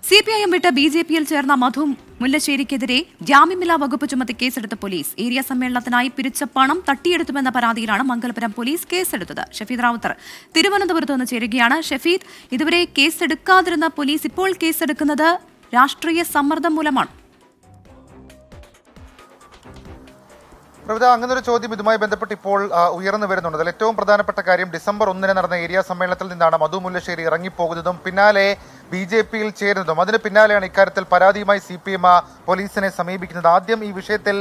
CPIM വിട്ട് BJPയിൽ ചേർന്ന മധു മുല്ലശ്ശേരിക്കെതിരെ ജാമ്യമില്ലാ വകുപ്പ് ചുമത്തി കേസെടുത്ത പോലീസ്. ഏരിയ സമ്മേളനത്തിനായി പിരിച്ച പണം തട്ടിയെടുത്തുവെന്ന പരാതിയിലാണ് മംഗലപുരം പോലീസ് കേസെടുത്തത്. ഷഫീദ് റാവുത്തർ തിരുവനന്തപുരത്ത് നിന്ന് ചേരുകയാണ്. ഷഫീദ്, ഇതുവരെ കേസെടുക്കാതിരുന്ന പോലീസ് ഇപ്പോൾ കേസെടുക്കുന്നത് രാഷ്ട്രീയ സമ്മർദ്ദം മൂലമാണ്. അങ്ങനെ ഒരു ചോദ്യം ഇതുമായി ബന്ധപ്പെട്ട് ഇപ്പോൾ ഉയർന്നു വരുന്നുണ്ട്. അതിൽ ഏറ്റവും പ്രധാനപ്പെട്ട കാര്യം ഡിസംബർ 1 നടന്ന ഏരിയ സമ്മേളനത്തിൽ നിന്നാണ് മധു മുല്ലശ്ശേരി ഇറങ്ങിപ്പോകുന്നതും പിന്നാലെ BJPയിൽ ചേരുന്നതും. അതിന് പിന്നാലെയാണ് ഇക്കാര്യത്തിൽ പരാതിയുമായി CPM പോലീസിനെ സമീപിക്കുന്നത്. ആദ്യം ഈ വിഷയത്തിൽ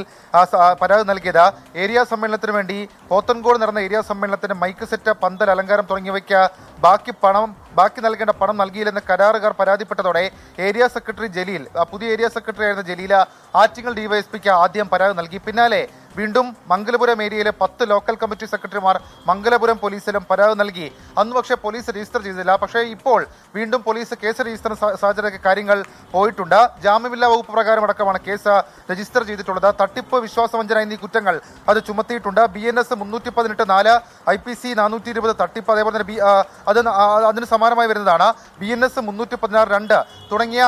പരാതി നൽകിയത് ഏരിയ സമ്മേളനത്തിന് വേണ്ടി പോത്തൻകോട് നടന്ന ഏരിയ സമ്മേളനത്തിന് മൈക്ക് സെറ്റ്, പന്തൽ, അലങ്കാരം തുടങ്ങിയവയ്ക്ക് ബാക്കി നൽകേണ്ട പണം നൽകിയില്ലെന്ന് കരാറുകാർ പരാതിപ്പെട്ടതോടെ ഏരിയ സെക്രട്ടറി ജലീൽ, പുതിയ ഏരിയ സെക്രട്ടറി ആയിരുന്ന ജലീല ആറ്റിങ്ങൽ DYSPക്ക് ആദ്യം പരാതി നൽകി. പിന്നാലെ വീണ്ടും മംഗലപുരം ഏരിയയിലെ 10 ലോക്കൽ കമ്മിറ്റി സെക്രട്ടറിമാർ മംഗലപുരം പോലീസിലും പരാതി നൽകി. അന്ന് പക്ഷേ പോലീസ് രജിസ്റ്റർ ചെയ്തില്ല. പക്ഷേ ഇപ്പോൾ വീണ്ടും പോലീസ് കേസ് രജിസ്റ്റർ സാഹചര്യമൊക്കെ കാര്യങ്ങൾ പോയിട്ടുണ്ട്. ജാമ്യമില്ലാ വകുപ്പ് പ്രകാരം അടക്കമാണ് കേസ് രജിസ്റ്റർ ചെയ്തിട്ടുള്ളത്. തട്ടിപ്പ്, വിശ്വാസവഞ്ചന എന്നീ കുറ്റങ്ങൾ അത് ചുമത്തിയിട്ടുണ്ട്. BNS 318(4), IPC 420 തട്ടിപ്പ്, അതേപോലെ തന്നെ അതിന് സമാനമായി വരുന്നതാണ് BNS 316(2) തുടങ്ങിയ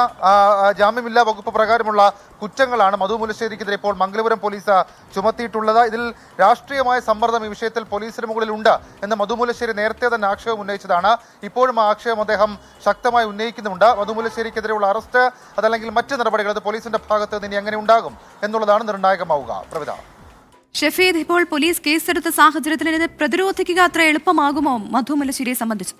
ജാമ്യമില്ലാ വകുപ്പ് പ്രകാരമുള്ള കുറ്റങ്ങളാണ് മധു മുല്ലശ്ശേരിക്കെതിരെ ഇപ്പോൾ മംഗലപുരം പോലീസ് ചുമത്തിയിട്ടുള്ളത്. ഇതിൽ രാഷ്ട്രീയമായ സമ്മർദ്ദം ഈ വിഷയത്തിൽ പോലീസിന് മുകളിലുണ്ട് എന്ന് മധു മുല്ലശ്ശേരി നേരത്തെ തന്നെ ആക്ഷേപം ഉന്നയിച്ചതാണ്. ഇപ്പോഴും ആ ആക്ഷേപം അദ്ദേഹം ശക്തമായി ഉന്നയിക്കുന്നുണ്ട്. മധു മുല്ലശ്ശേരിക്കെതിരെയുള്ള അറസ്റ്റ് അതല്ലെങ്കിൽ മറ്റ് നടപടികൾ അത് പോലീസിന്റെ ഭാഗത്ത് നിന്ന് ഇനി എങ്ങനെ ഉണ്ടാകും എന്നുള്ളതാണ് നിർണായകമാവുക. പ്രവിധ. ഷഫീദ്, ഇപ്പോൾ പോലീസ് കേസെടുത്ത സാഹചര്യത്തിൽ ഇത് പ്രതിരോധിക്കുക അത്ര എളുപ്പമാകുമോ മധു മുല്ലശ്ശേരിയെ സംബന്ധിച്ച്?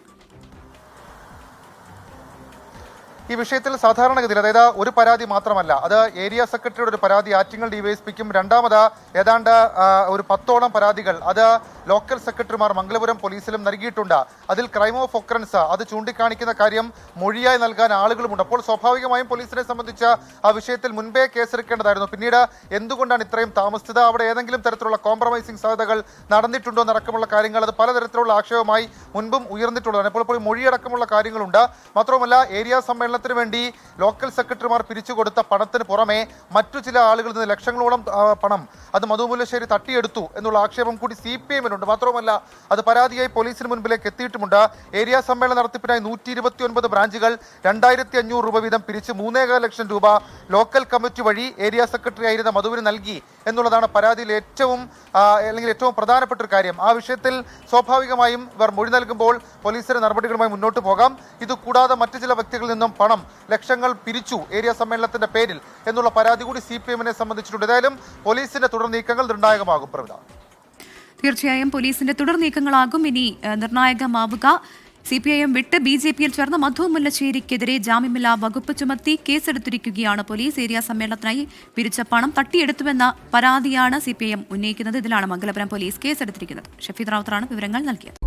ഈ വിഷയത്തിൽ സാധാരണഗതിയിൽ അതായത് ഒരു പരാതി മാത്രമല്ല, അത് ഏരിയ സെക്രട്ടറിയുടെ ഒരു പരാതി ആറ്റിങ്ങൽ DYSPക്കും, രണ്ടാമത് ഏതാണ്ട് ഒരു 10ഓളം പരാതികൾ അത് ലോക്കൽ സെക്രട്ടറിമാർ മംഗലപുരം പോലീസിലും നൽകിയിട്ടുണ്ട്. അതിൽ ക്രൈം ഓഫ് ഒക്കറൻസ് അത് ചൂണ്ടിക്കാണിക്കുന്ന കാര്യം മൊഴിയായി നൽകാൻ ആളുകളുമുണ്ട്. അപ്പോൾ സ്വാഭാവികമായും പോലീസിനെ സംബന്ധിച്ച് ആ വിഷയത്തിൽ മുൻപേ കേസെടുക്കേണ്ടതായിരുന്നു. പിന്നീട് എന്തുകൊണ്ടാണ് ഇത്രയും താമസിച്ചത്, അവിടെ ഏതെങ്കിലും തരത്തിലുള്ള കോംപ്രമൈസിംഗ് സാധ്യതകൾ നടന്നിട്ടുണ്ടോ എന്നടക്കമുള്ള കാര്യങ്ങൾ അത് പലതരത്തിലുള്ള ആക്ഷേപമായി മുൻപും ഉയർന്നിട്ടുള്ളതാണ്. ഇപ്പോൾ മൊഴിയടക്കമുള്ള കാര്യങ്ങളുണ്ട്. മാത്രവുമല്ല ഏരിയ സമ്മേളനത്തിന് വേണ്ടി ലോക്കൽ സെക്രട്ടറിമാർ പിരിച്ചുകൊടുത്ത പണത്തിന് പുറമെ മറ്റു ചില ആളുകളിൽ നിന്ന് ലക്ഷങ്ങളോളം പണം അത് മധു മുല്ലശ്ശേരി തട്ടിയെടുത്തു എന്നുള്ള ആക്ഷേപം കൂടി CPMനുണ്ട്. മാത്രവുമല്ല അത് പരാതിയായി പോലീസിന് മുൻപിലേക്ക് എത്തിയിട്ടുമുണ്ട്. ഏരിയ സമ്മേളന നടത്തിപ്പിനായി 129 ബ്രാഞ്ചുകൾ 2500 രൂപ വീതം പിരിച്ച് 3.5 ലക്ഷം രൂപ ലോക്കൽ കമ്മിറ്റി വഴി ഏരിയ സെക്രട്ടറി ആയിരുന്ന മധുവിന് നൽകി എന്നുള്ളതാണ് പരാതിയിൽ ഏറ്റവും പ്രധാനപ്പെട്ട ഒരു കാര്യം. ആ വിഷയത്തിൽ സ്വാഭാവികമായും ഇവർ മൊഴി നൽകുമ്പോൾ പോലീസിന്റെ നടപടികളുമായി മുന്നോട്ട് പോകാം. ഇത് കൂടാതെ മറ്റു ചില വ്യക്തികളിൽ നിന്നും പണം ലക്ഷങ്ങൾ പിരിച്ചു ഏരിയ സമ്മേളനത്തിന്റെ പേരിൽ എന്നുള്ള പരാതി കൂടി CPMനെ സംബന്ധിച്ചിട്ടുണ്ട്. ഏതായാലും പോലീസിന്റെ തുടർ നീക്കങ്ങൾ നിർണായകമാകും. പ്രവിധ. തീർച്ചയായും പോലീസിന്റെ തുടർ നീക്കങ്ങളാകും ഇനി നിർണായകമാവുക. CPIM വിട്ട് BJPയിൽ ചേർന്ന മധു മുല്ലശ്ശേരിക്കെതിരെ ജാമ്യമില്ലാ വകുപ്പ് ചുമത്തി കേസെടുത്തിരിക്കുകയാണ് പോലീസ്. ഏരിയ സമ്മേളനത്തിനായി പിരിച്ച പണം തട്ടിയെടുത്തുവെന്ന പരാതിയാണ് CPIM ഉന്നയിക്കുന്നത്. ഇതിലാണ് മംഗലപുരം പോലീസ് കേസെടുത്തിരിക്കുന്നത്. ഷഫീദ് റാവുത്തറാണ് വിവരങ്ങൾ നൽകിയത്.